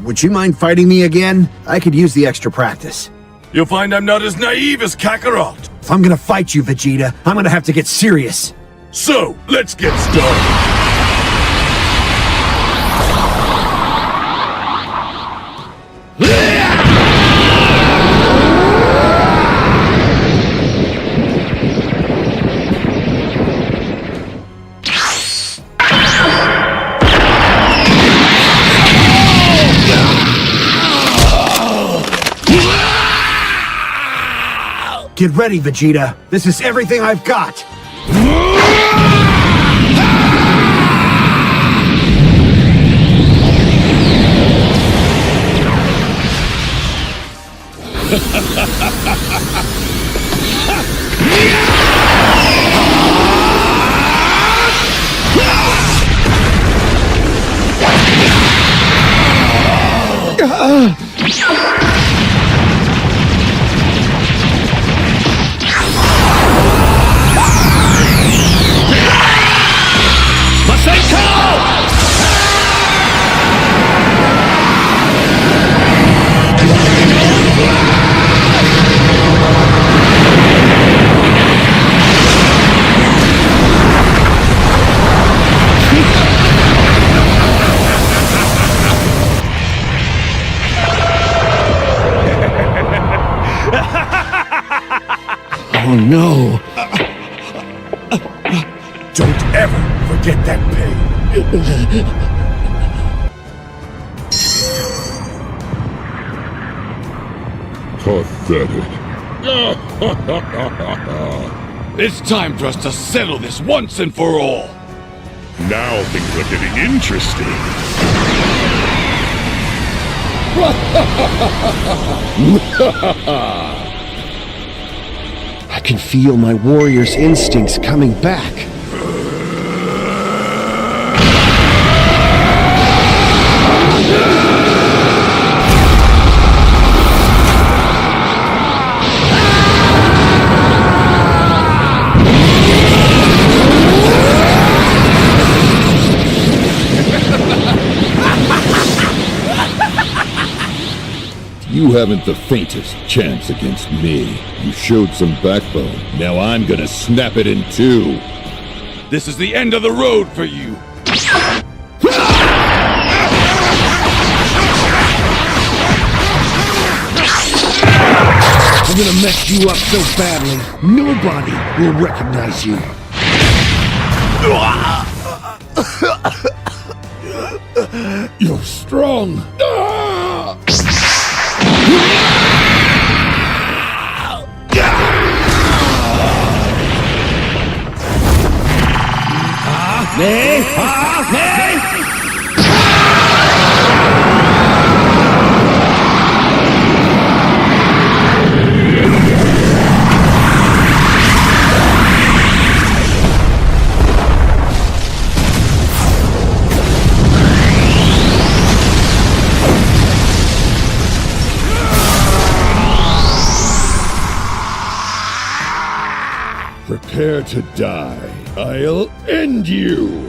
would you mind fighting me again? I could use the extra practice. You'll find I'm not as naive as Kakarot. If I'm gonna fight you, Vegeta, I'm gonna have to get serious. So, let's get started. Get ready, Vegeta. This is everything I've got. Oh no! Don't ever forget that pain. Pathetic. It's time for us to settle this once and for all. Now things are getting interesting. I can feel my warrior's instincts coming back. You haven't the faintest chance against me. You showed some backbone. Now I'm gonna snap it in two. This is the end of the road for you. I'm gonna mess you up so badly, nobody will recognize you. You're strong. Prepare to die. I'll end you.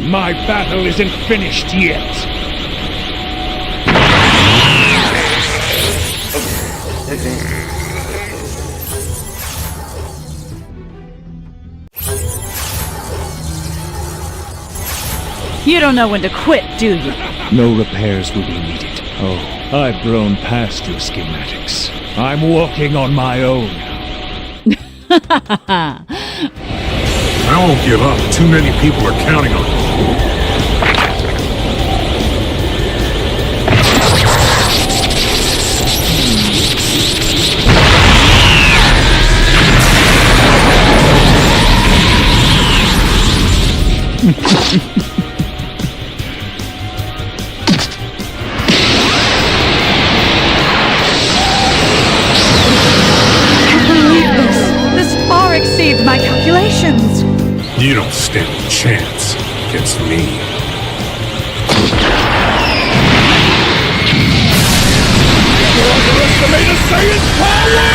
My battle isn't finished yet. You don't know when to quit, do you? No repairs will be needed. Oh, I've grown past your schematics. I'm walking on my own. I won't give up. Too many people are counting on it. chance against me. Never underestimate a Saiyan's power!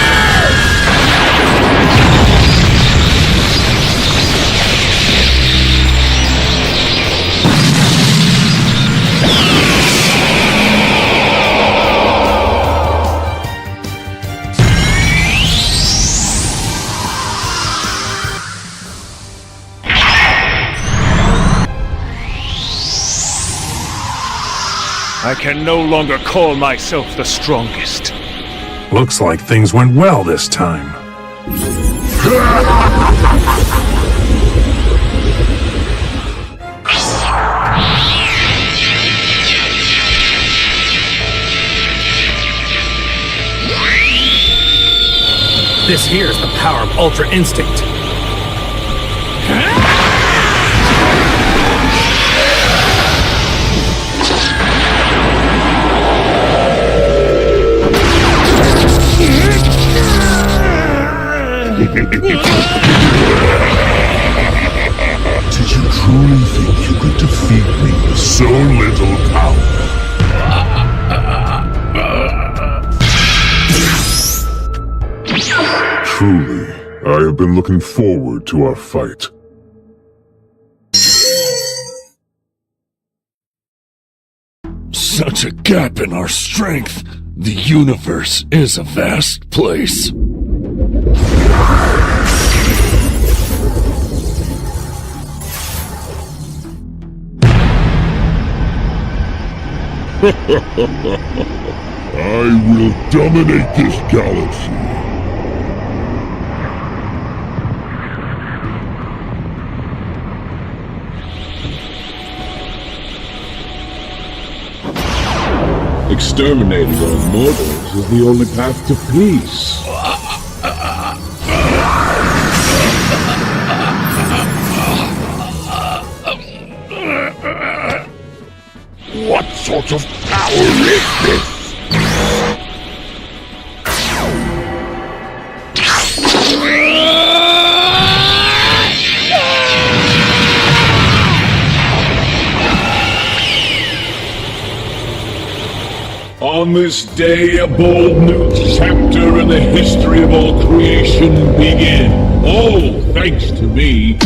I can no longer call myself the strongest. Looks like things went well this time. This here's the power of Ultra Instinct. Did you truly think you could defeat me with so little power? Truly, I have been looking forward to our fight. Such a gap in our strength. The universe is a vast place. I will dominate this galaxy. Exterminating all mortals is the only path to peace. What sort of power is this? On this day, a bold new chapter in the history of all creation begin. All thanks to me.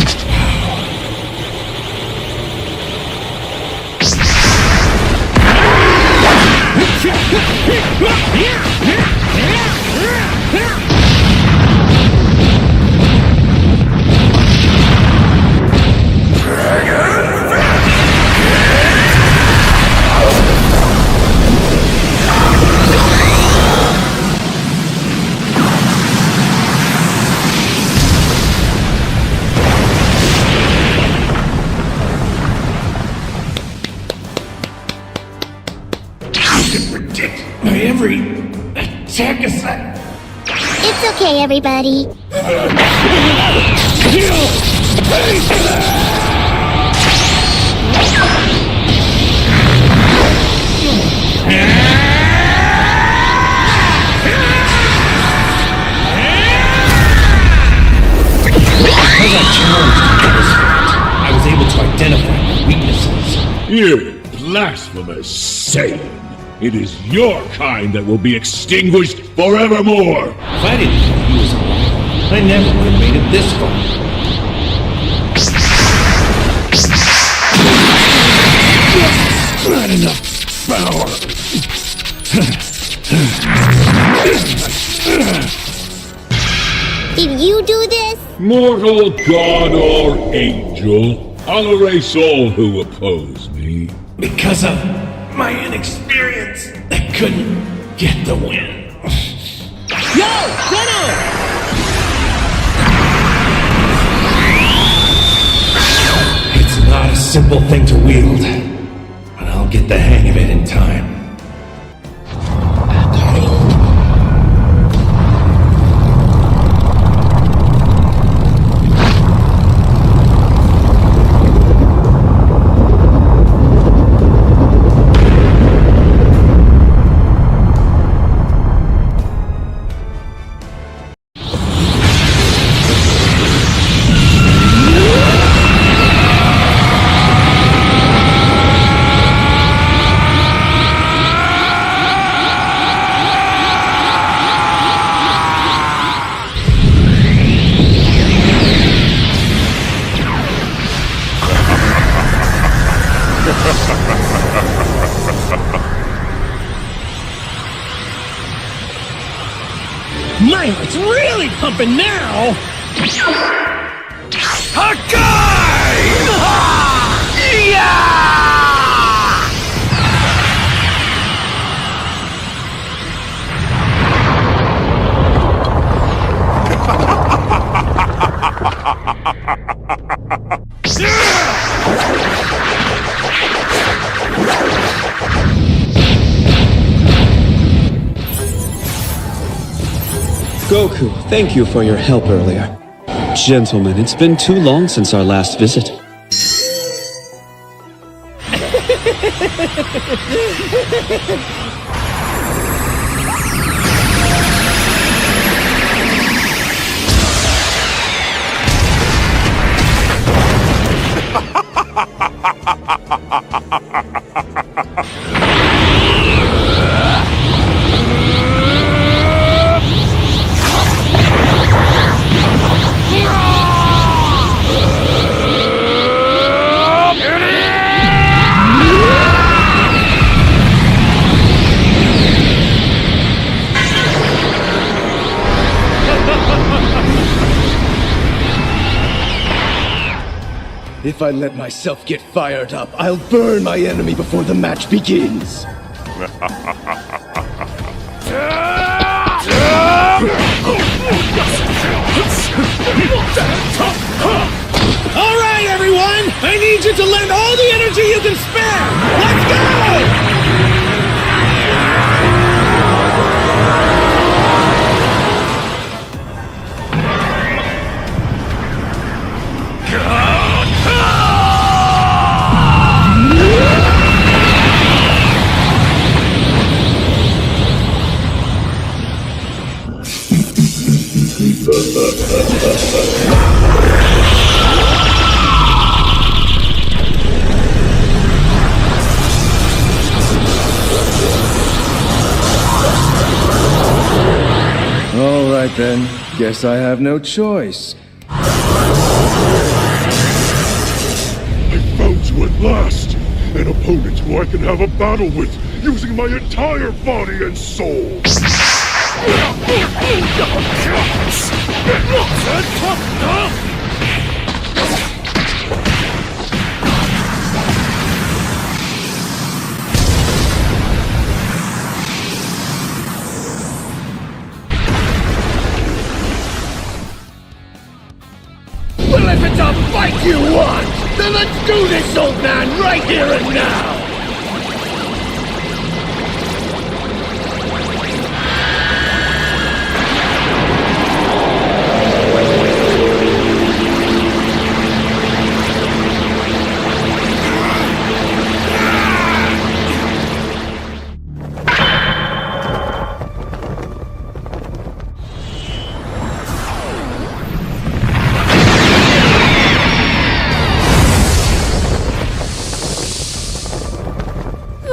My every attack is that. It's okay, everybody. As I challenged this fight, I was able to identify my weaknesses. You blasphemous Saiyan! It is your kind that will be extinguished forevermore! If I didn't know he was alive, I never would have made it this far. Not enough power. Did you do this? Mortal, god, or angel, I'll erase all who oppose me. Because of my inexperience, I couldn't get the win. Yo, It's not a simple thing to wield, but I'll get the hang of it in time. My heart's really pumping now! Goku, thank you for your help earlier. Gentlemen, it's been too long since our last visit. If I let myself get fired up, I'll burn my enemy before the match begins. All right, everyone! I need you to lend all the energy you can spare! Let's go! All right then, guess I have no choice. I found you at last! An opponent who I can have a battle with, using my entire body and soul! Well, if it's a fight you want, then let's do this, old man, right here and now!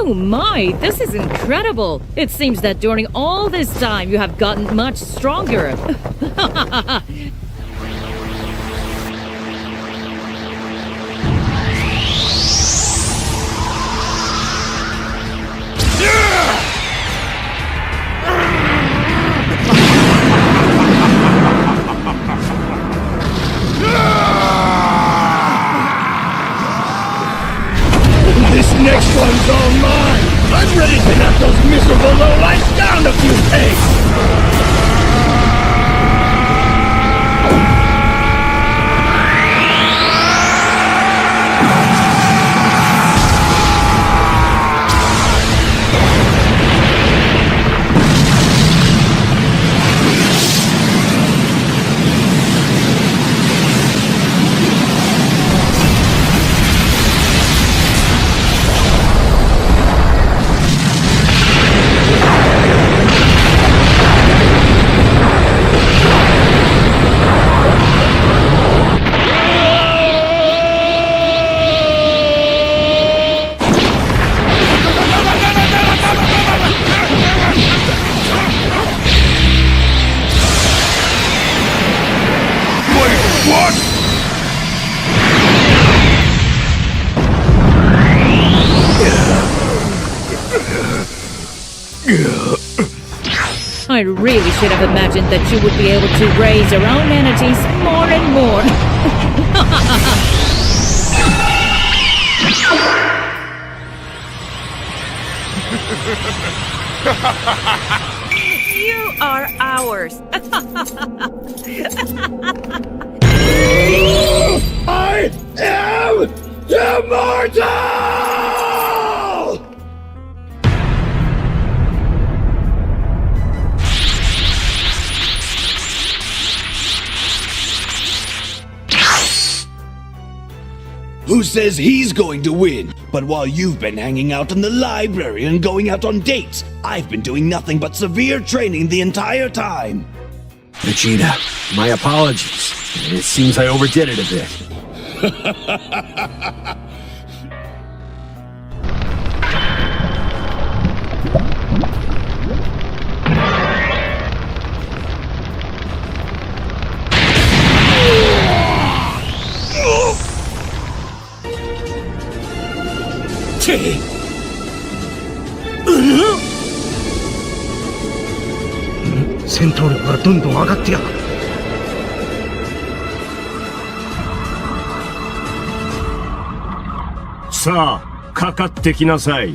Oh my, this is incredible! It seems that during all this time you have gotten much stronger. This next one's all mine! I'm ready to knock those miserable lowlifes down a few pegs! I really should have imagined that you would be able to raise your own energies more and more. You are ours. I am immortal! Who says he's going to win? But while you've been hanging out in the library and going out on dates, I've been doing nothing but severe training the entire time. Vegeta, my apologies. It seems I overdid it a bit. Sa, かかってきなさい。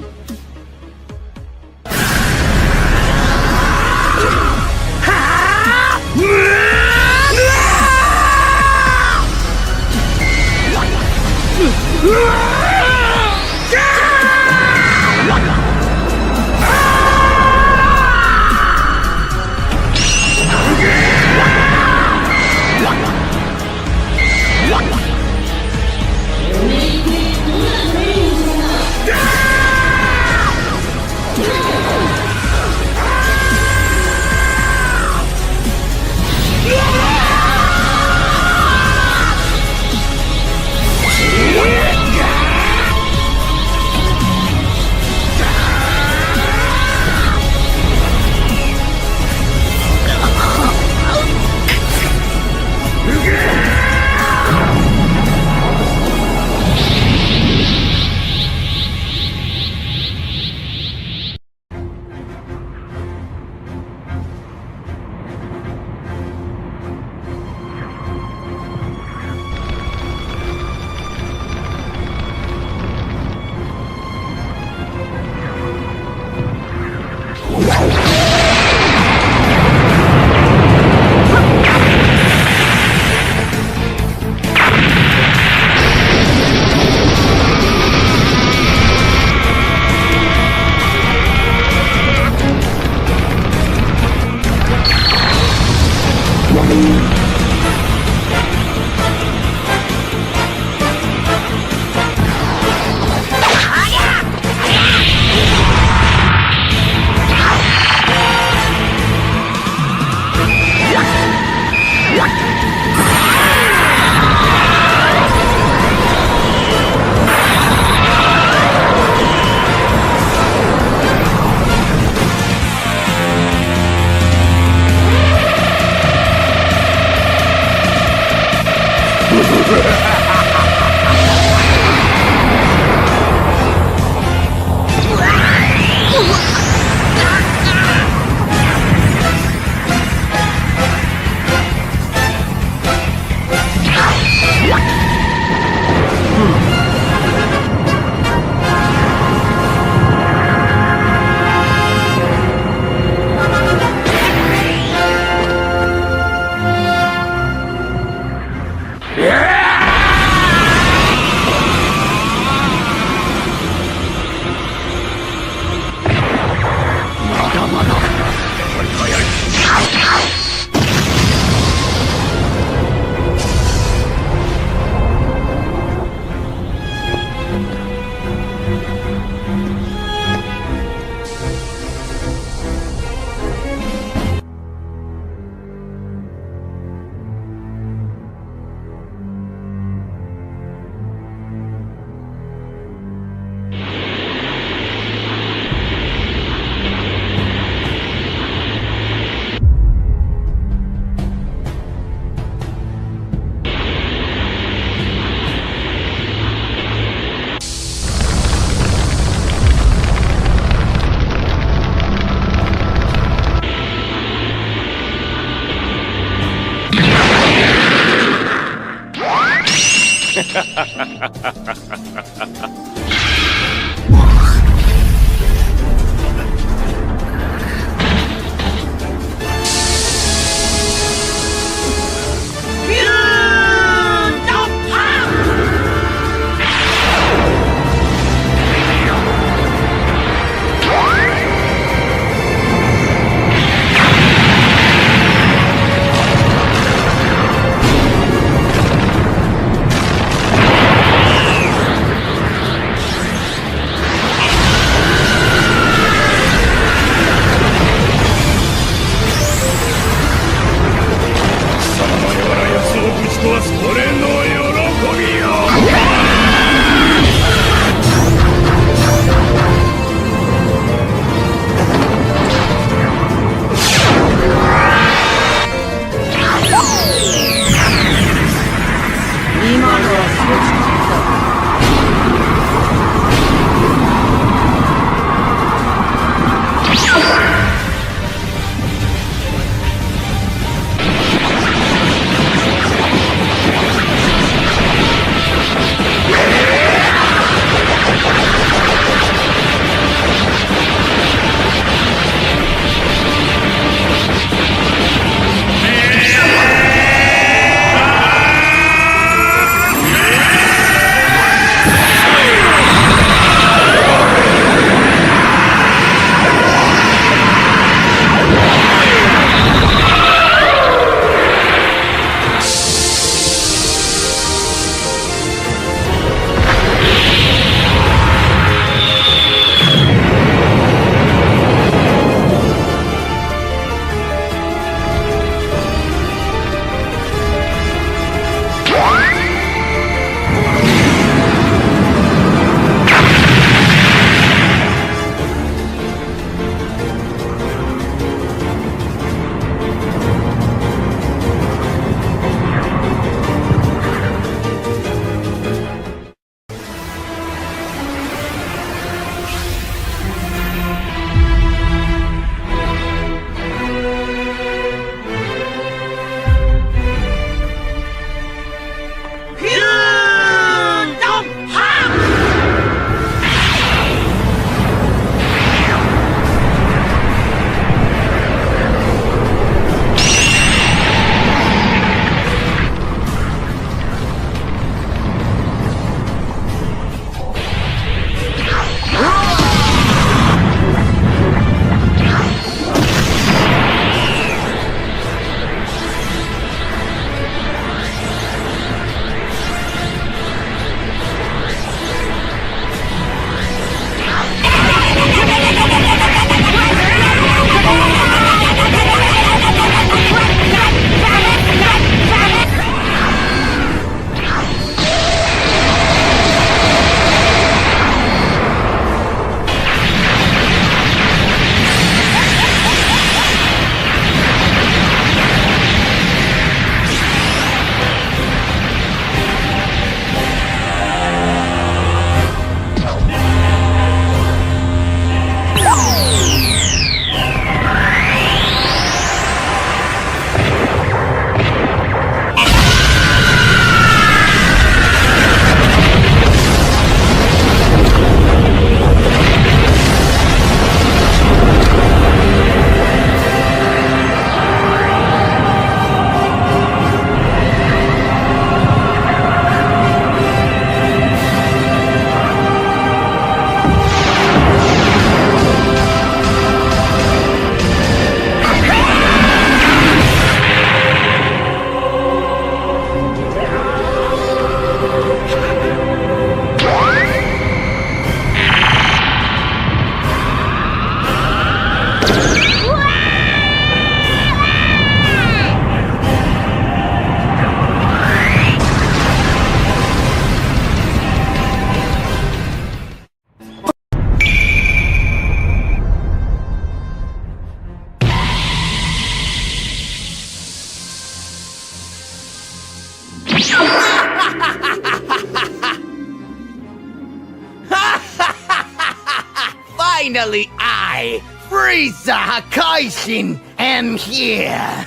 Finally, I, Frieza Hakaishin, am here!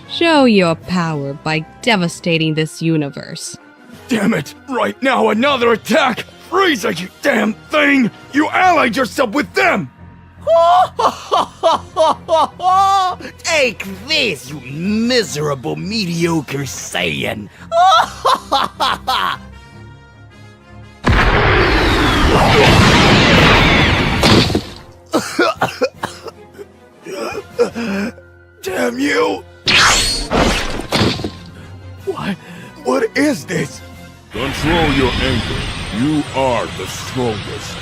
Show your power by devastating this universe. Damn it! Right now, another attack! Frieza, you damn thing! You allied yourself with them! Take this, you miserable, mediocre Saiyan! Damn you! What is this? Control your anger. You are the strongest.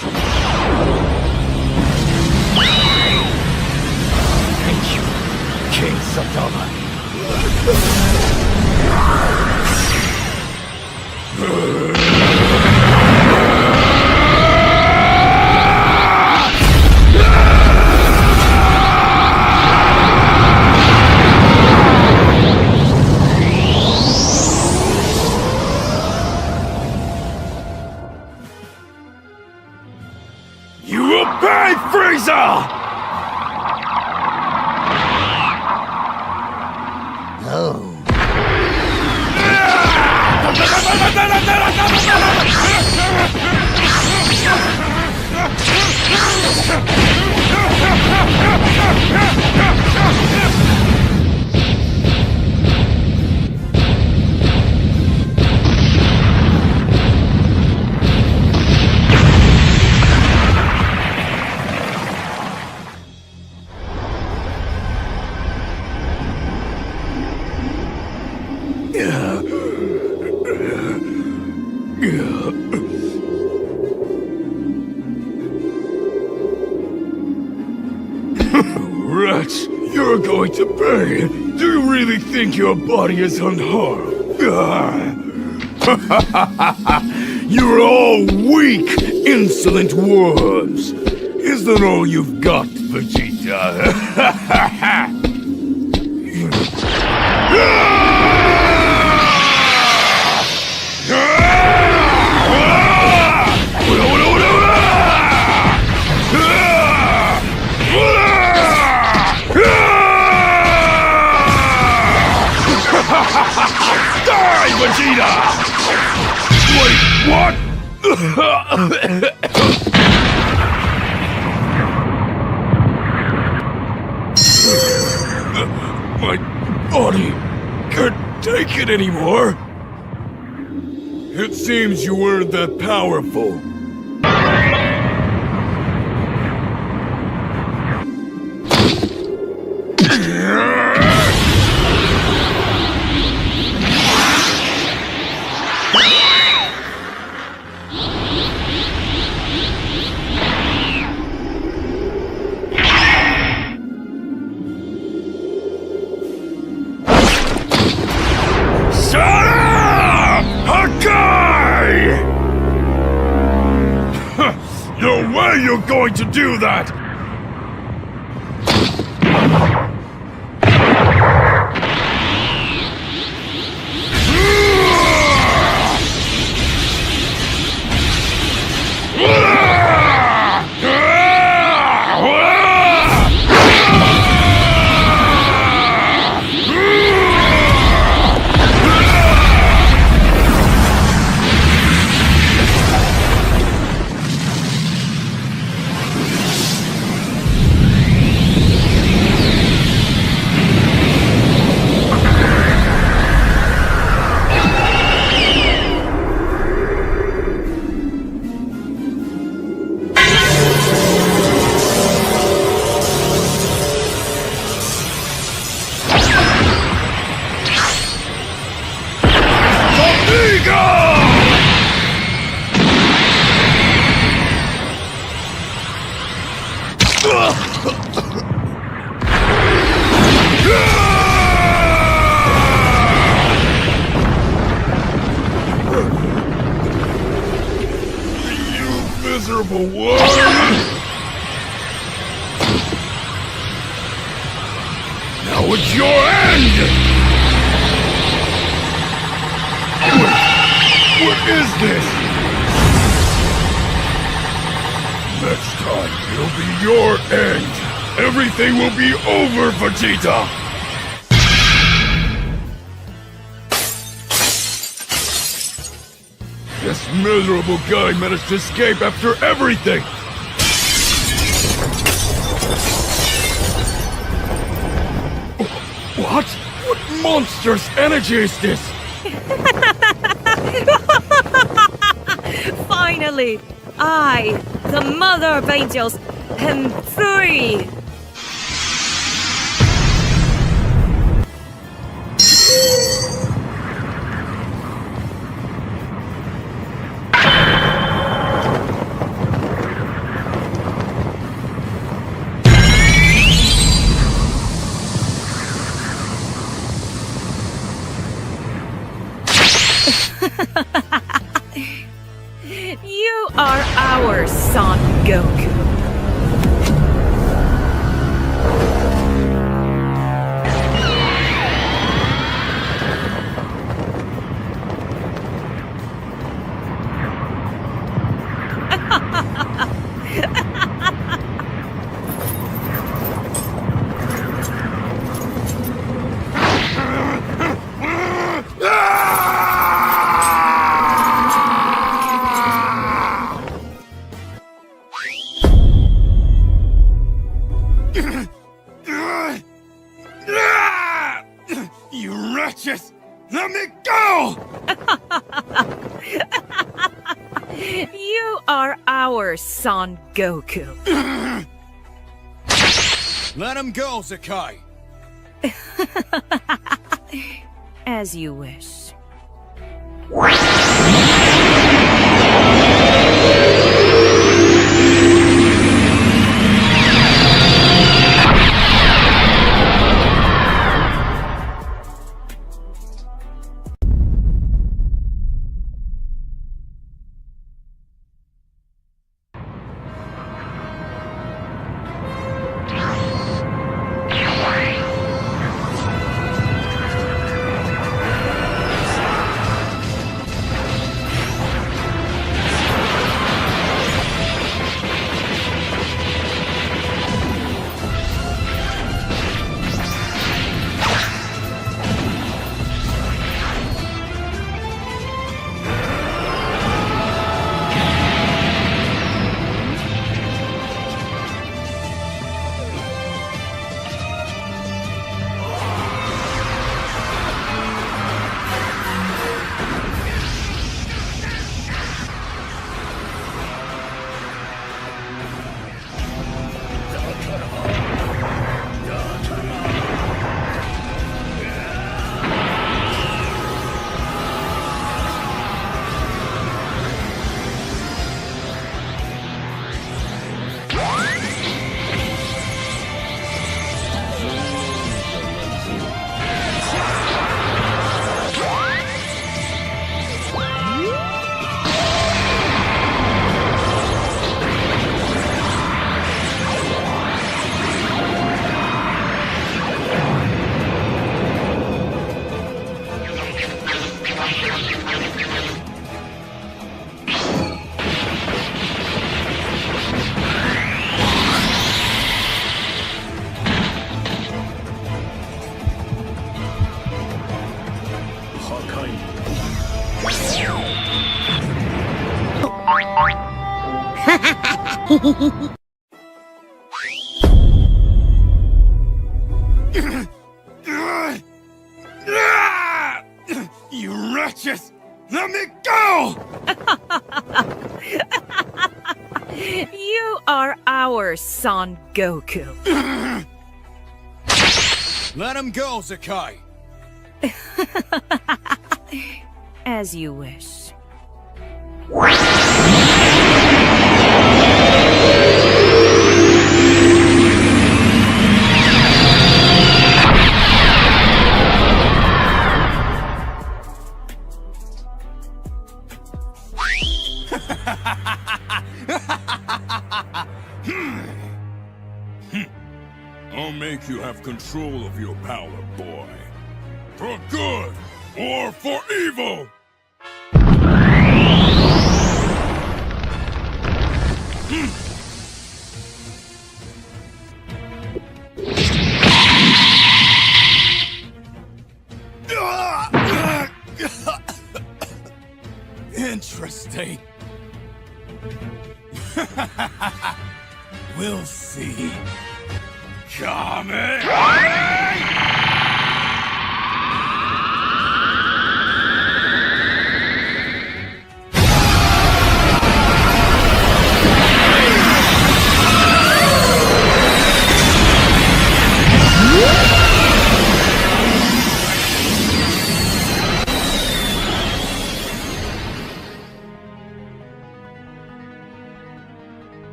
Thank you, King Sadama. You will pay, Frieza! Oh. Rats, you're going to pay. Do you really think your body is unharmed? You're all weak, insolent worms. Is that all you've got, Vegeta? Die, Vegeta! Wait, what? My body can't take it anymore. It seems you weren't that powerful. No way you're going to do that! Miserable worm! Now it's your end! What is this? Next time, it'll be your end! Everything will be over, Vegeta! This miserable guy managed to escape after everything! What? What monstrous energy is this? Finally, I, the Mother of Angels, am free! You are our Son Goku. You wretches! Let me go! You are our Son Goku. Let him go, Zakai! As you wish. You wretches! Let me go! You are our Son Goku. Let him go, Zakai! As you wish. I'll make you have control of your power, boy. For good or for evil! interesting. We'll see. Kame!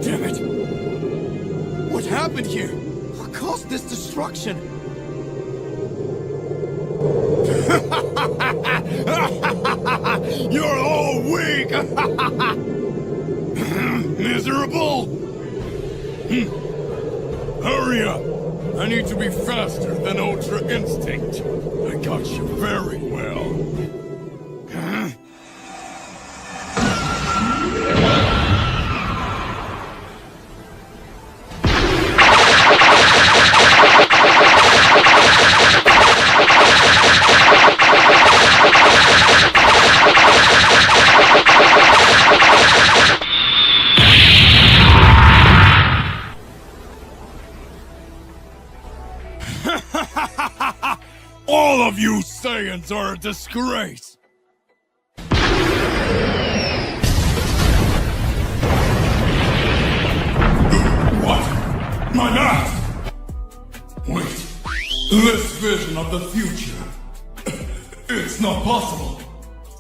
Damn it! What happened here? What caused this destruction? You're all weak! Miserable! Hurry up! I need to be faster than Ultra Instinct. I got you very well. All of you Saiyans are a disgrace! What? My mask! Wait, this vision of the future. It's not possible.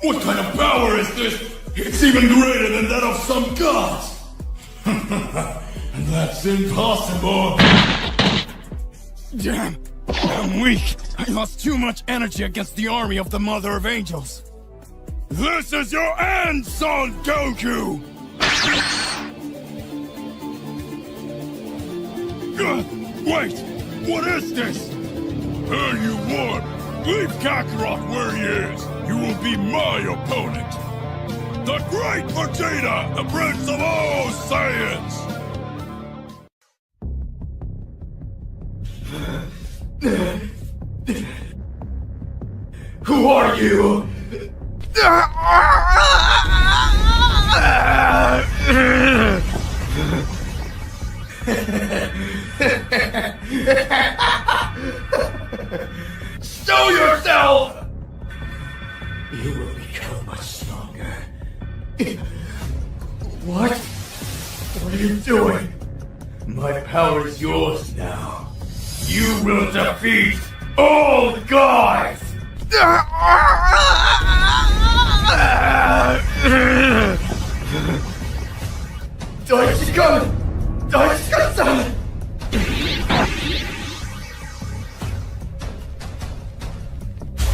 What kind of power is this? It's even greater than that of some gods! That's impossible! Damn! I'm weak! I lost too much energy against the army of the Mother of Angels! This is your end, Son Goku! Wait! What is this? You won! Leave Kakarot where he is! You will be my opponent! The Great Vegeta! The Prince of all Saiyans! Who are you? Show yourself! You will become much stronger. What? What are you doing? My power is yours now. You will defeat all gods! Daichi-kun! Daichi-kun-san!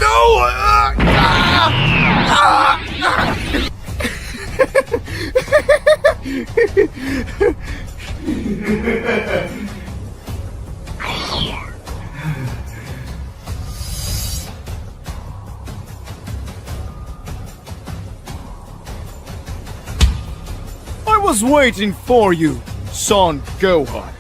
No! I was waiting for you, Son Gohan.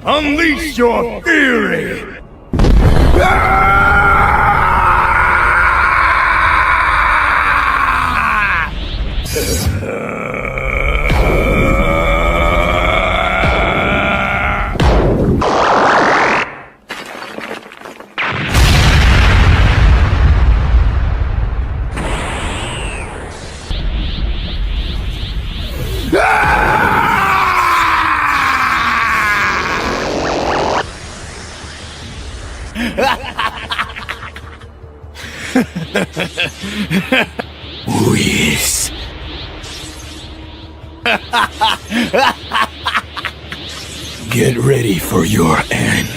Unleash your fury! Whis. Get ready for your end.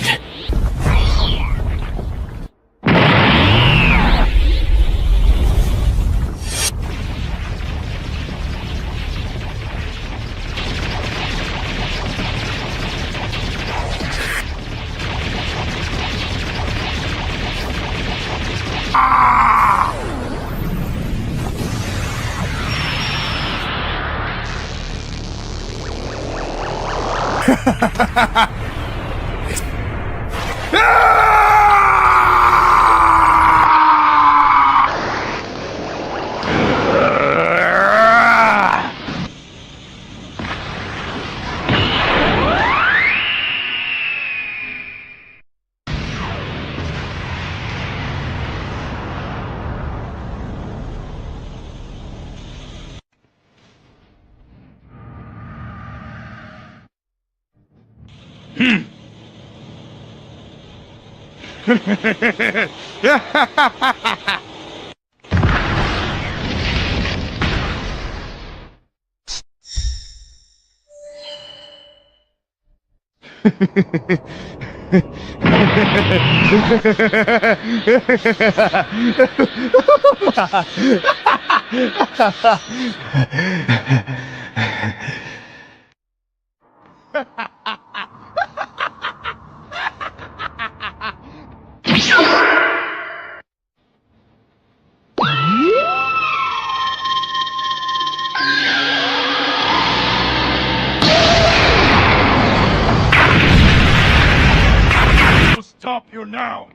Stop you now!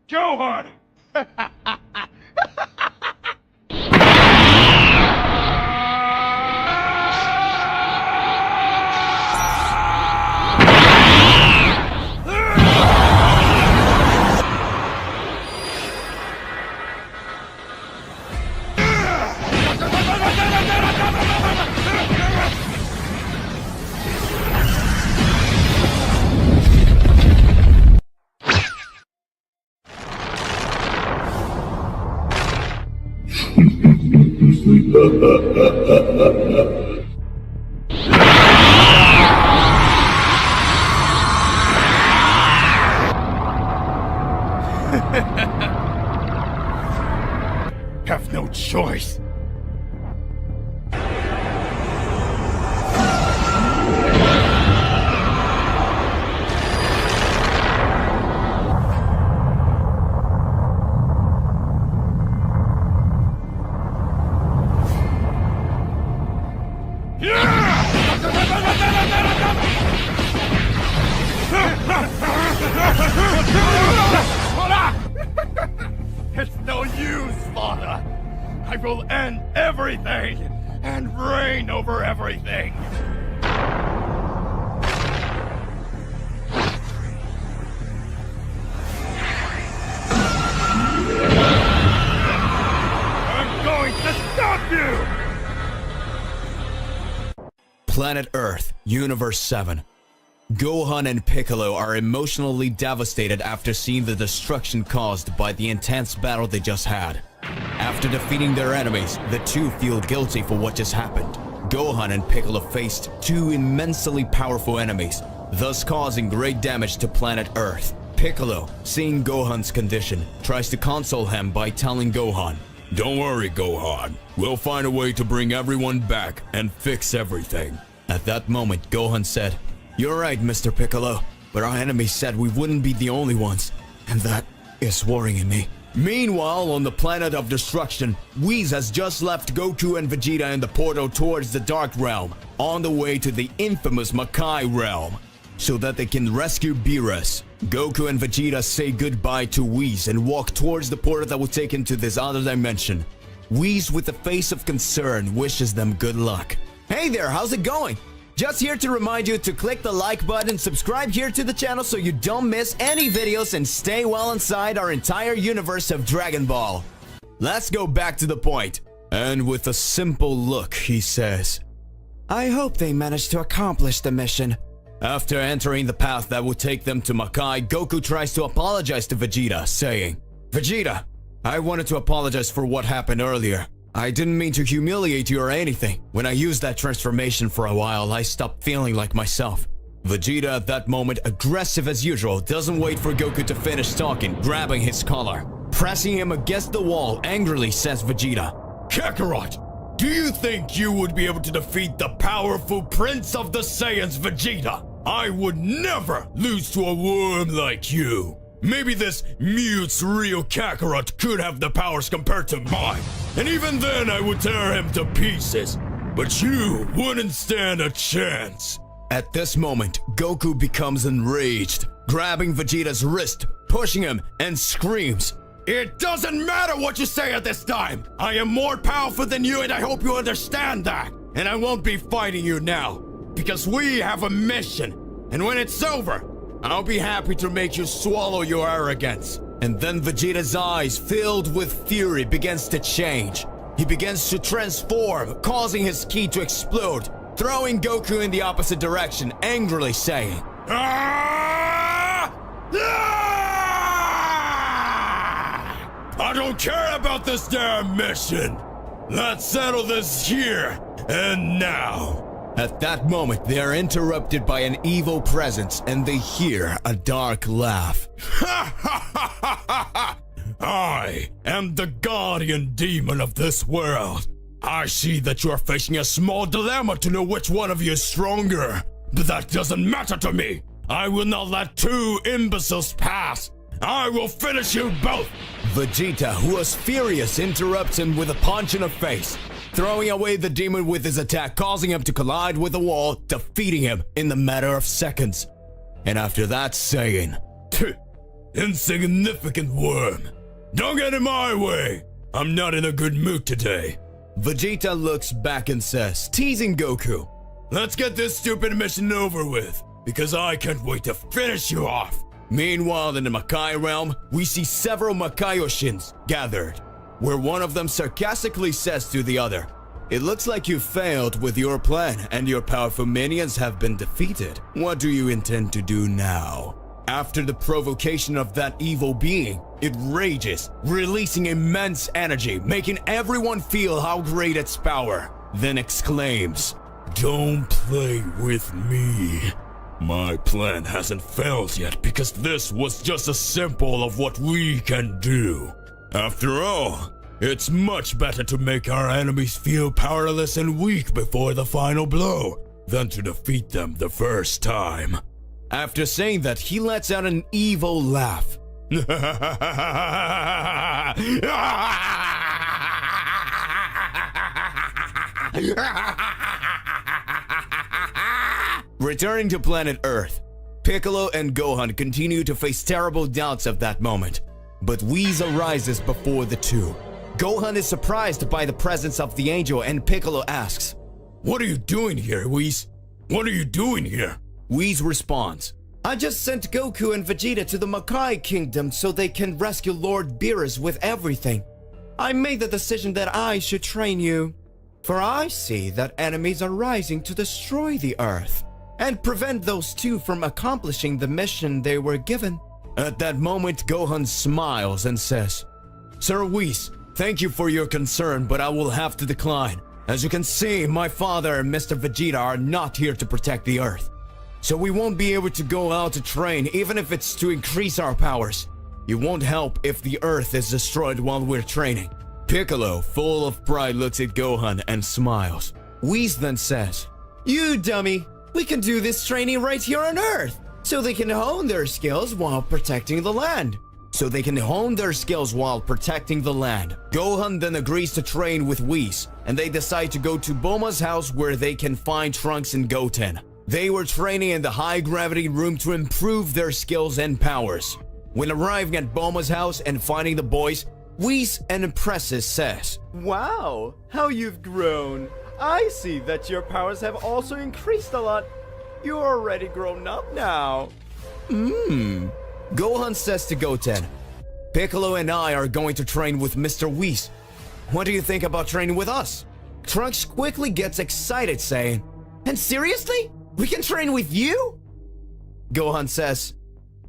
Gohan! Have no choice. It's no use, Father. I will end everything and reign over everything. I'm going to stop you! Planet Earth, Universe 7. Gohan and Piccolo are emotionally devastated after seeing the destruction caused by the intense battle they just had. After defeating their enemies, the two feel guilty for what just happened. Gohan and Piccolo faced two immensely powerful enemies, thus causing great damage to planet Earth. Piccolo, seeing Gohan's condition, tries to console him by telling Gohan, "Don't worry, Gohan. We'll find a way to bring everyone back and fix everything." At that moment, Gohan said, "You're right, Mr. Piccolo, but our enemies said we wouldn't be the only ones, and that is worrying me." Meanwhile, on the planet of destruction, Whis has just left Goku and Vegeta in the portal towards the Dark Realm, on the way to the infamous Makai realm, so that they can rescue Beerus. Goku and Vegeta say goodbye to Whis and walk towards the portal that will take them to this other dimension. Whis, with a face of concern, wishes them good luck. Hey there, how's it going? Just here to remind you to click the like button, subscribe here to the channel so you don't miss any videos, and stay well inside our entire universe of Dragon Ball. Let's go back to the point. And with a simple look, he says, "I hope they managed to accomplish the mission." After entering the path that would take them to Makai, Goku tries to apologize to Vegeta, saying, "Vegeta, I wanted to apologize for what happened earlier. I didn't mean to humiliate you or anything. When I used that transformation for a while, I stopped feeling like myself." Vegeta, at that moment, aggressive as usual, doesn't wait for Goku to finish talking, grabbing his collar. Pressing him against the wall, angrily says Vegeta, "Kakarot, do you think you would be able to defeat the powerful Prince of the Saiyans, Vegeta? I would never lose to a worm like you. Maybe this mute's real Kakarot could have the powers compared to mine, and even then I would tear him to pieces. But you wouldn't stand a chance." At this moment, Goku becomes enraged, grabbing Vegeta's wrist, pushing him, and screams, "It doesn't matter what you say at this time! I am more powerful than you, and I hope you understand that! And I won't be fighting you now, because we have a mission, and when it's over, I'll be happy to make you swallow your arrogance." And then Vegeta's eyes, filled with fury, begins to change. He begins to transform, causing his ki to explode, throwing Goku in the opposite direction, angrily saying, "Ah! Ah! I don't care about this damn mission! Let's settle this here and now!" At that moment, they are interrupted by an evil presence, and they hear a dark laugh. "I am the guardian demon of this world. I see that you are facing a small dilemma to know which one of you is stronger. But that doesn't matter to me. I will not let two imbeciles pass. I will finish you both." Vegeta, who was furious, interrupts him with a punch in the face, throwing away the demon with his attack, causing him to collide with the wall, defeating him in the matter of seconds. And after that, saying, "Insignificant worm. Don't get in my way. I'm not in a good mood today." Vegeta looks back and says, teasing Goku, "Let's get this stupid mission over with, because I can't wait to finish you off." Meanwhile, in the Makai realm, we see several Makaioshins gathered, where one of them sarcastically says to the other, "It looks like you failed with your plan and your powerful minions have been defeated. What do you intend to do now?" After the provocation of that evil being, it rages, releasing immense energy, making everyone feel how great its power, then exclaims, "Don't play with me. My plan hasn't failed yet because this was just a sample of what we can do. After all, it's much better to make our enemies feel powerless and weak before the final blow than to defeat them the first time." After saying that, he lets out an evil laugh. Returning to planet Earth, Piccolo and Gohan continue to face terrible doubts at that moment, but Whis arises before the two. Gohan is surprised by the presence of the angel, and Piccolo asks, "What are you doing here, Whis? What are you doing here?" Whis responds, "I just sent Goku and Vegeta to the Makai Kingdom so they can rescue Lord Beerus with everything. I made the decision that I should train you, for I see that enemies are rising to destroy the Earth and prevent those two from accomplishing the mission they were given." At that moment, Gohan smiles and says, "Sir Whis, Thank you for your concern, but I will have to decline. As you can see, my father and Mr. Vegeta are not here to protect the Earth. So we won't be able to go out to train, even if it's to increase our powers. It won't help if the Earth is destroyed while we're training. Piccolo, full of pride, looks at Gohan and smiles. Whis then says, "You dummy! We can do this training right here on Earth, so they can hone their skills while protecting the land." Gohan then agrees to train with Whis, and they decide to go to Bulma's house where they can find Trunks and Goten. They were training in the high-gravity room to improve their skills and powers. When arriving at Bulma's house and finding the boys, Whis and Impresses says, "Wow, how you've grown. I see that your powers have also increased a lot. You're already grown up now." Gohan says to Goten, "Piccolo and I are going to train with Mr. Whis. What do you think about training with us?" Trunks quickly gets excited, saying, "And seriously? We can train with you?" Gohan says,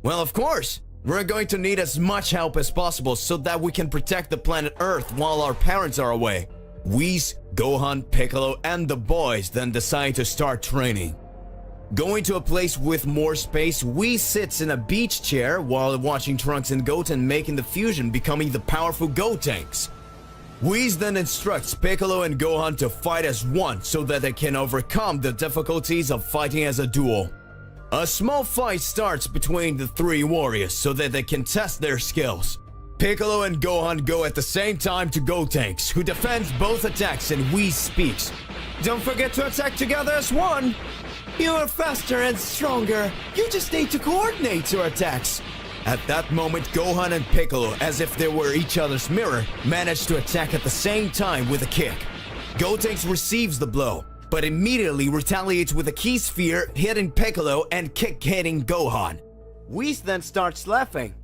"Well, of course. We're going to need as much help as possible so that we can protect the planet Earth while our parents are away." Whis, Gohan, Piccolo, and the boys then decide to start training. Going to a place with more space, Whis sits in a beach chair while watching Trunks and Goten making the fusion, becoming the powerful Gotenks. Whis then instructs Piccolo and Gohan to fight as one so that they can overcome the difficulties of fighting as a duo. A small fight starts between the three warriors so that they can test their skills. Piccolo and Gohan go at the same time to Gotenks, who defends both attacks, and Whis speaks, "Don't forget to attack together as one. You are faster and stronger. You just need to coordinate your attacks." At that moment, Gohan and Piccolo, as if they were each other's mirror, manage to attack at the same time with a kick. Gotenks receives the blow, but immediately retaliates with a key sphere, hitting Piccolo and kick hitting Gohan. Whis then starts laughing.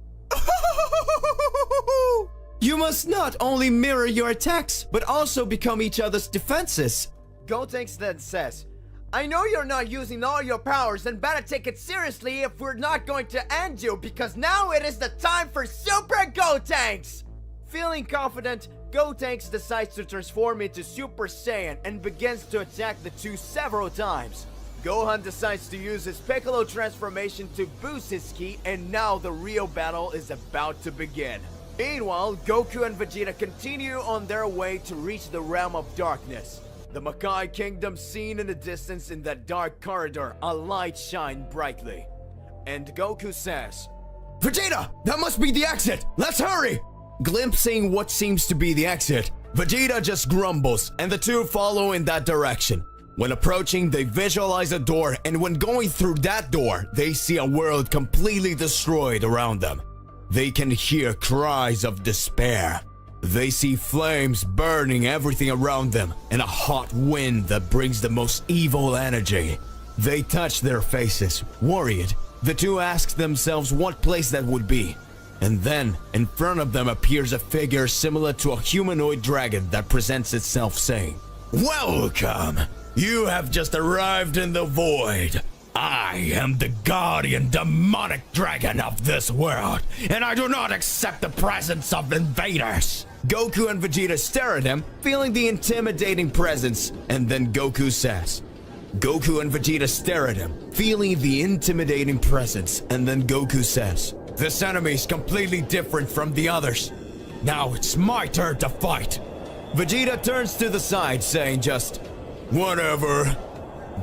"You must not only mirror your attacks, but also become each other's defenses." Gotenks then says, "I know you're not using all your powers and better take it seriously if we're not going to end you, because now it is the time for Super Gotenks!" Feeling confident, Gotenks decides to transform into Super Saiyan and begins to attack the two several times. Gohan decides to use his Piccolo transformation to boost his ki, and now the real battle is about to begin. Meanwhile, Goku and Vegeta continue on their way to reach the realm of darkness. The Makai kingdom seen in the distance. In that dark corridor, a light shines brightly. And Goku says, "Vegeta, that must be the exit! Let's hurry!" Glimpsing what seems to be the exit, Vegeta just grumbles, and the two follow in that direction. When approaching, they visualize a door, and when going through that door, they see a world completely destroyed around them. They can hear cries of despair. They see flames burning everything around them, and a hot wind that brings the most evil energy. They touch their faces, worried. The two ask themselves what place that would be. And then, in front of them appears a figure similar to a humanoid dragon that presents itself saying, "Welcome! You have just arrived in the void. I am the guardian demonic dragon of this world, and I do not accept the presence of invaders." Goku and Vegeta stare at him, feeling the intimidating presence, and then Goku says, Goku and Vegeta stare at him, feeling the intimidating presence, and then Goku says, "This enemy is completely different from the others. Now it's my turn to fight." Vegeta turns to the side, saying just, "Whatever."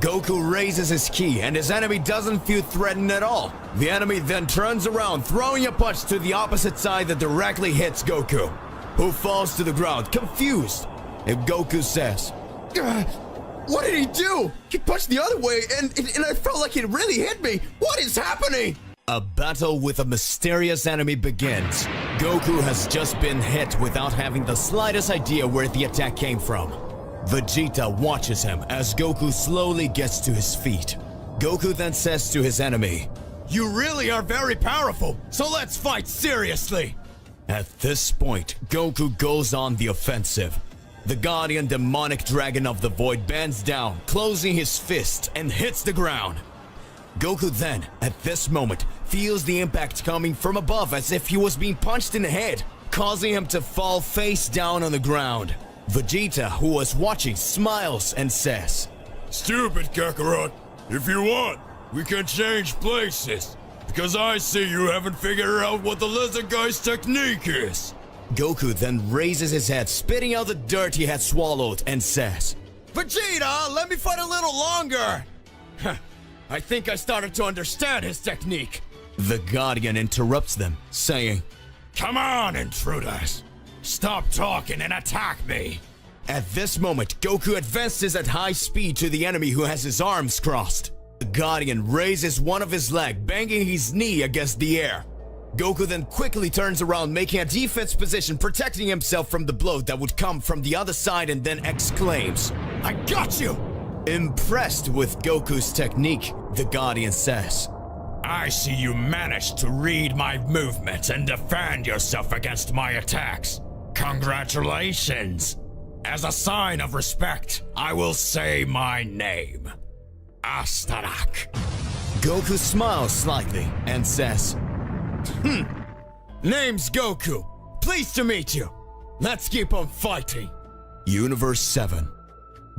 Goku raises his ki, and his enemy doesn't feel threatened at all. The enemy then turns around, throwing a punch to the opposite side that directly hits Goku, who falls to the ground, confused. And Goku says, "What did he do? He punched the other way, and I felt like it really hit me. What is happening?" A battle with a mysterious enemy begins. Goku has just been hit without having the slightest idea where the attack came from. Vegeta watches him as Goku slowly gets to his feet. Goku then says to his enemy, "You really are very powerful, so let's fight seriously." At this point, Goku goes on the offensive. The guardian demonic dragon of the void bends down, closing his fist, and hits the ground. Goku then, at this moment, feels the impact coming from above as if he was being punched in the head. causing him to fall face down on the ground. Vegeta, who was watching, smiles and says, Stupid Kakarot. If you want, we can change places. Because I see you haven't figured out what the lizard guy's technique is. Goku then raises his head, spitting out the dirt he had swallowed, and says, Vegeta, let me fight a little longer. I think I started to understand his technique. The Guardian interrupts them, saying, Come on, intruders. Stop talking and attack me. At this moment, Goku advances at high speed to the enemy who has his arms crossed. The Guardian raises one of his legs, banging his knee against the air. Goku then quickly turns around, making a defense position, protecting himself from the blow that would come from the other side, and then exclaims, I got you! Impressed with Goku's technique, the Guardian says, I see you managed to read my movements and defend yourself against my attacks. Congratulations! As a sign of respect, I will say my name. Astarak. Goku smiles slightly and says, Name's Goku. Pleased to meet you. Let's keep on fighting. Universe 7.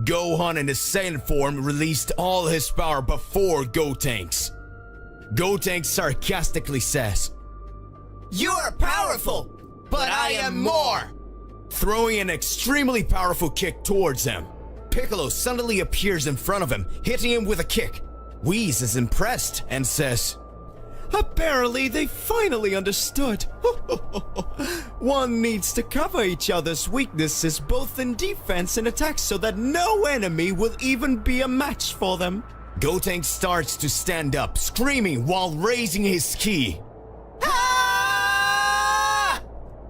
Gohan in his Saiyan form released all his power before Gotenks. Gotenks sarcastically says, You are powerful, but I am more. Throwing an extremely powerful kick towards him. Piccolo suddenly appears in front of him, hitting him with a kick. Whis is impressed and says, Apparently they finally understood. One needs to cover each other's weaknesses both in defense and attack so that no enemy will even be a match for them. Gotenks starts to stand up, screaming while raising his ki. Ah!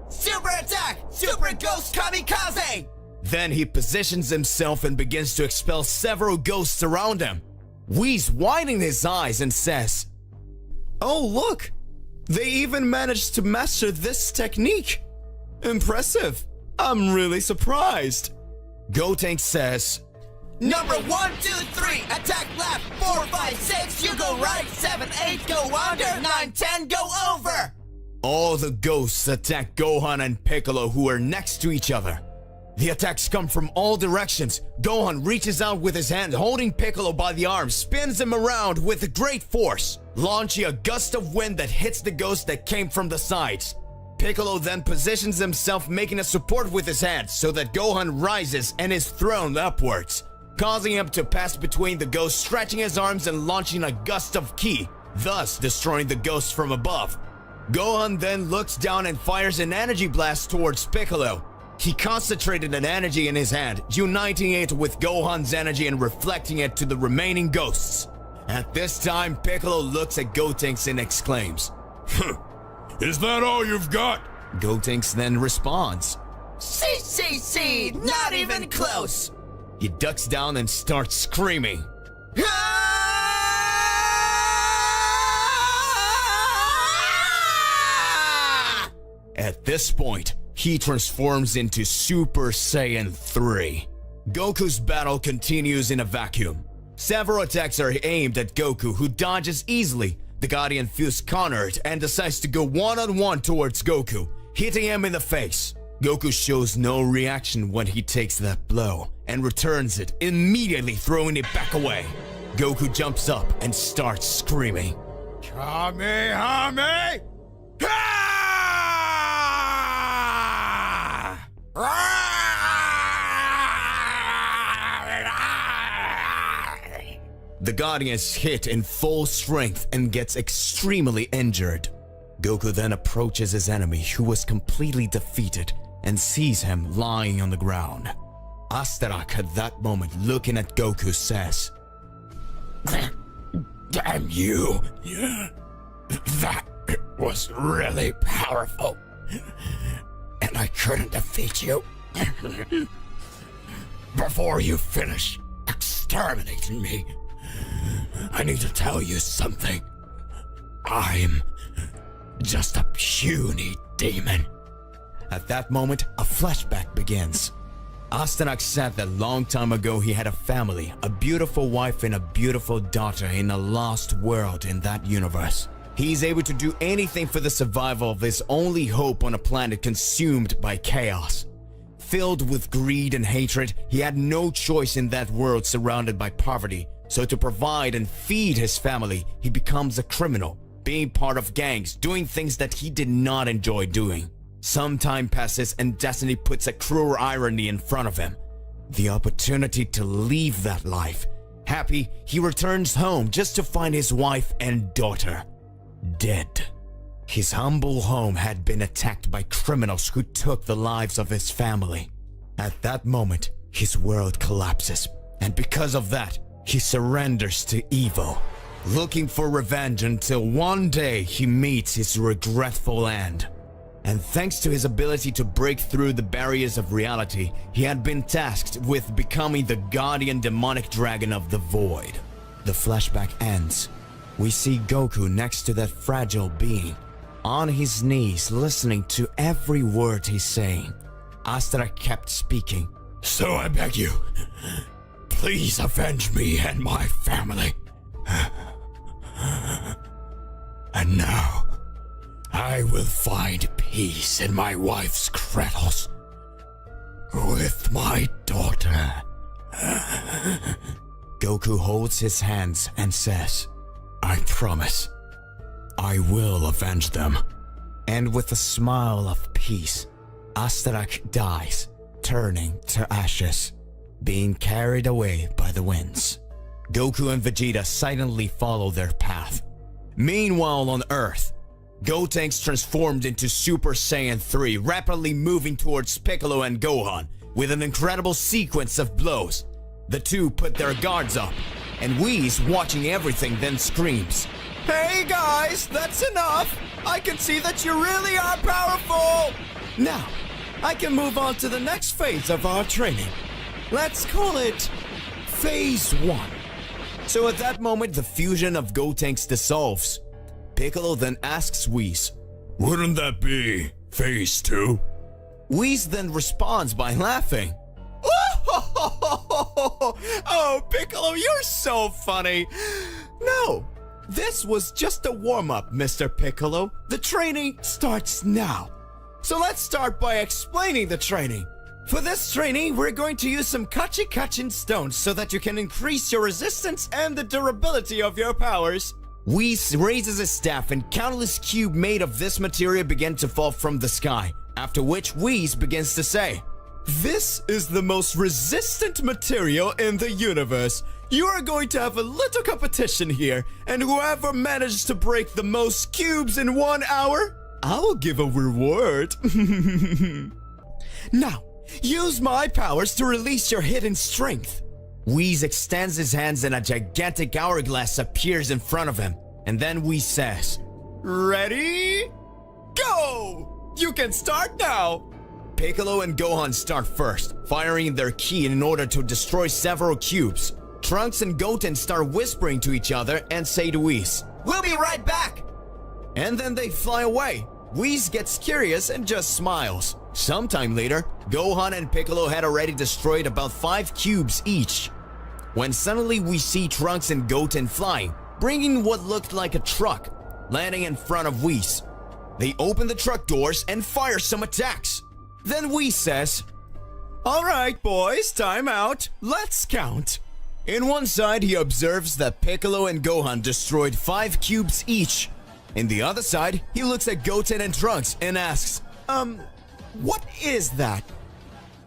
Super attack! Super Ghost Kamikaze! Then he positions himself and begins to expel several ghosts around him. Whis widening his eyes and says, Oh look! They even managed to master this technique! Impressive! I'm really surprised! Gotenks says, Number 1, 2, 3, attack left, 4, 5, 6, you go right, 7, 8, go under, 9, 10, go over! All the ghosts attack Gohan and Piccolo, who are next to each other. The attacks come from all directions. Gohan reaches out with his hand, holding Piccolo by the arm, spins him around with great force, launching a gust of wind that hits the ghost that came from the sides. Piccolo then positions himself, making a support with his hand so that Gohan rises and is thrown upwards, causing him to pass between the ghosts, stretching his arms and launching a gust of ki, thus destroying the ghosts from above. Gohan then looks down and fires an energy blast towards Piccolo. He concentrated an energy in his hand, uniting it with Gohan's energy and reflecting it to the remaining ghosts. At this time, Piccolo looks at Gotenks and exclaims, Is that all you've got? Gotenks then responds, See, not even close! He ducks down and starts screaming. At this point, he transforms into Super Saiyan 3. Goku's battle continues in a vacuum. Several attacks are aimed at Goku, who dodges easily. The Guardian feels cornered and decides to go one-on-one towards Goku, hitting him in the face. Goku shows no reaction when he takes that blow and returns it, immediately throwing it back away. Goku jumps up and starts screaming, Kamehame! The Guardian is hit in full strength and gets extremely injured. Goku then approaches his enemy, who was completely defeated, and sees him lying on the ground. Astarak at that moment, looking at Goku, says, Damn you! That was really powerful. And I couldn't defeat you. Before you finish exterminating me, I need to tell you something. I'm just a puny demon. At that moment, a flashback begins. Astarak said that long time ago he had a family, a beautiful wife and a beautiful daughter in a lost world in that universe. He's able to do anything for the survival of his only hope on a planet consumed by chaos. Filled with greed and hatred, he had no choice in that world surrounded by poverty. So to provide and feed his family, he becomes a criminal, being part of gangs, doing things that he did not enjoy doing. Some time passes and destiny puts a cruel irony in front of him. The opportunity to leave that life. Happy, he returns home just to find his wife and daughter dead. His humble home had been attacked by criminals who took the lives of his family. At that moment, his world collapses, and because of that, he surrenders to evil, looking for revenge until one day he meets his regretful end. And thanks to his ability to break through the barriers of reality, he had been tasked with becoming the guardian demonic dragon of the void. The flashback ends. We see Goku next to that fragile being, on his knees listening to every word he's saying. Astra kept speaking. So I beg you, please avenge me and my family. And now, I will find peace in my wife's cradles with my daughter. Goku holds his hands and says, I promise, I will avenge them. And with a smile of peace, Astarak dies, turning to ashes, being carried away by the winds. Goku and Vegeta silently follow their path. Meanwhile on Earth, Gotenks transformed into Super Saiyan 3, rapidly moving towards Piccolo and Gohan with an incredible sequence of blows. The two put their guards up, and Whis, watching everything, then screams, Hey guys, that's enough! I can see that you really are powerful! Now, I can move on to the next phase of our training. Let's call it Phase 1. So at that moment, the fusion of Gotenks dissolves. Piccolo then asks Whis, Wouldn't that be Phase 2? Whis then responds by laughing. Oh, Piccolo, you're so funny! No, this was just a warm-up, Mr. Piccolo. The training starts now. So let's start by explaining the training. For this training, we're going to use some Kachi-Kachin stones so that you can increase your resistance and the durability of your powers. Whis raises his staff and countless cubes made of this material begin to fall from the sky, after which Whis begins to say, This is the most resistant material in the universe. You are going to have a little competition here, and whoever manages to break the most cubes in 1 hour, I will give a reward. Now, use my powers to release your hidden strength. Whis extends his hands and a gigantic hourglass appears in front of him. And then Whis says, Ready? Go! You can start now! Piccolo and Gohan start first, firing their ki in order to destroy several cubes. Trunks and Goten start whispering to each other and say to Whis, We'll be right back! And then they fly away. Whis gets curious and just smiles. Sometime later, Gohan and Piccolo had already destroyed about 5 cubes each, when suddenly we see Trunks and Goten flying, bringing what looked like a truck, landing in front of Whis. They open the truck doors and fire some attacks. Then Whis says, Alright boys, time out, let's count. In one side he observes that Piccolo and Gohan destroyed 5 cubes each. In the other side, he looks at Goten and Trunks and asks, what is that?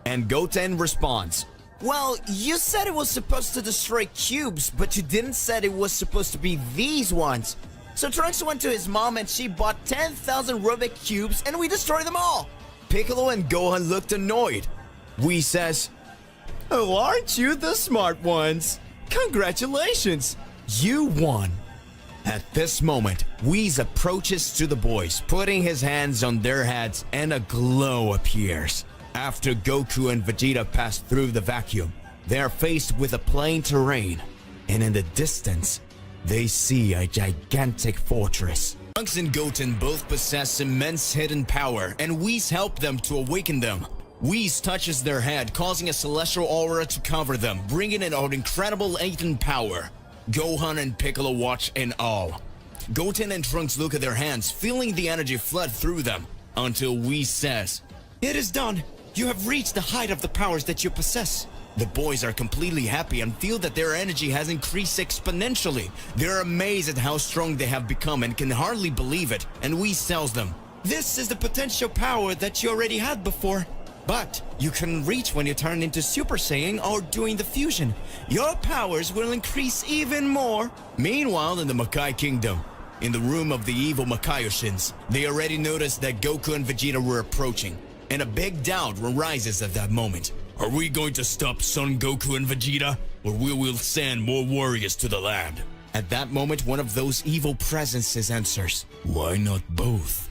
And Goten responds, Well, you said it was supposed to destroy cubes, but you didn't said it was supposed to be these ones. So Trunks went to his mom and she bought 10,000 Rubik cubes and we destroyed them all. Piccolo and Gohan looked annoyed. Whis says, Oh, aren't you the smart ones? Congratulations, you won. At this moment, Whis approaches to the boys, putting his hands on their heads and a glow appears. After Goku and Vegeta pass through the vacuum, they are faced with a plain terrain, and in the distance, they see a gigantic fortress. Trunks and Goten both possess immense hidden power, and Whis help them to awaken them. Whis touches their head, causing a celestial aura to cover them, bringing in an incredible latent power. Gohan and Piccolo watch in awe. Goten and Trunks look at their hands, feeling the energy flood through them, until Whis says, "It is done. You have reached the height of the powers that you possess." The boys are completely happy and feel that their energy has increased exponentially. They're amazed at how strong they have become and can hardly believe it, and Whis tells them, "This is the potential power that you already had before. But you can reach when you turn into Super Saiyan or doing the fusion. Your powers will increase even more." Meanwhile, in the Makai Kingdom, in the room of the evil Makaioshins, they already noticed that Goku and Vegeta were approaching, and a big doubt arises at that moment. Are we going to stop Son Goku and Vegeta, or will we send more warriors to the land? At that moment, one of those evil presences answers, "Why not both?"